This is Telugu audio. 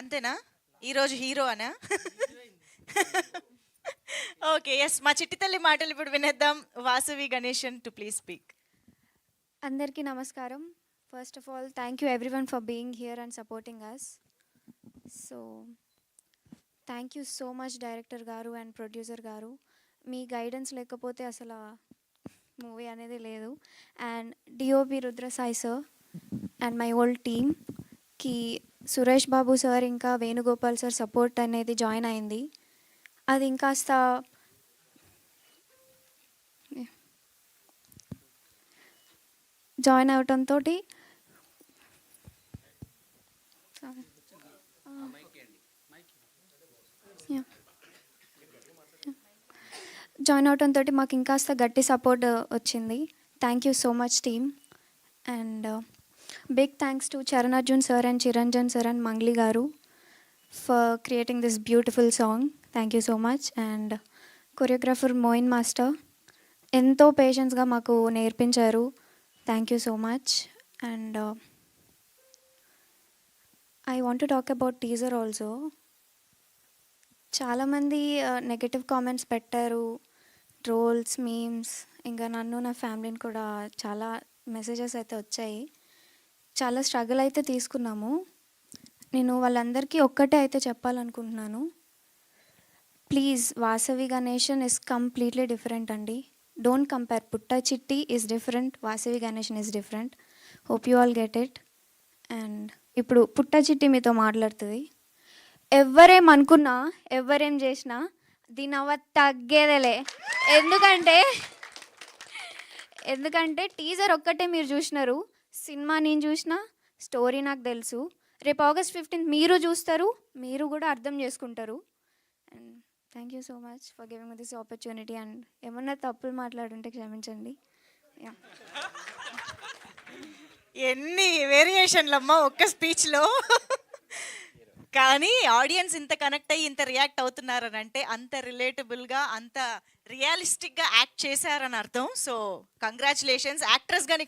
అంతేనా? ఈరోజు హీరో అనా? ఓకే. యెస్. మా చిట్టి తల్లి మాటలు ఇప్పుడు వినేద్దాం. Vasavi Ganeshan to please speak. అందరికీ నమస్కారం. First of all thank you everyone for being here and supporting us. So thank you so much director గారు అండ్ ప్రొడ్యూసర్ గారు. మీ గైడెన్స్ లేకపోతే అసలు మూవీ అనేది లేదు. And DOP Rudra Sai sir and my old టీమ్కి సురేష్ బాబు సార్ ఇంకా వేణుగోపాల్ సార్ సపోర్ట్ అనేది జాయిన్ అయింది. అది ఇంకాస్త జాయిన్ అవటంతో జాయిన్ అవటంతో మాకు ఇంకాస్త గట్టి సపోర్ట్ వచ్చింది. Thank you so much team. And big thanks to Charan Arjun sir and Chiranjan sir and Mangli గారు for creating this beautiful song. Thank you so much. And choreographer Moin master ఎంతో పేషెన్స్గా మాకు నేర్పించారు. Thank you so much. And I want to talk about teaser also. చాలామంది నెగటివ్ కామెంట్స్ పెట్టారు, ట్రోల్స్, మీమ్స్, ఇంకా నన్ను నా ఫ్యామిలీని కూడా చాలా మెసేజెస్ అయితే వచ్చాయి. చాలా స్ట్రగుల్ అయితే తీసుకున్నాము. నేను వాళ్ళందరికీ ఒక్కటే అయితే చెప్పాలనుకుంటున్నాను. Please, Vasavi Ganeshan is completely different అండి. Don't compare. Putta Chitti is different, Vasavi Ganeshan is different. Hope you all get it. And ఇప్పుడు పుట్ట చిట్టి మీతో మాట్లాడుతుంది. ఎవరేమనుకున్నా, ఎవరేం చేసినా దీని అవ్వ తగ్గేదేలే. ఎందుకంటే టీజర్ ఒక్కటే మీరు చూసినారు, సినిమా నేను చూసిన, స్టోరీ నాకు తెలుసు. రేపు August 15th మీరు చూస్తారు, మీరు కూడా అర్థం చేసుకుంటారు. And thank you so much for giving me this opportunity. And ఏమన్నా తప్పులు మాట్లాడుంటే క్షమించండి. యా, ఎన్ని వేరియేషన్లమ్మా ఒక్క స్పీచ్‌లో. కానీ ఆడియన్స్ ఇంత కనెక్ట్ అయ్యి ఇంత రియాక్ట్ అవుతున్నారని అంటే అంత రిలేటబుల్‌గా, అంత రియలిస్టిక్‌గా యాక్ట్ చేశారని అర్థం. So congratulations. యాక్ట్రెస్‌గా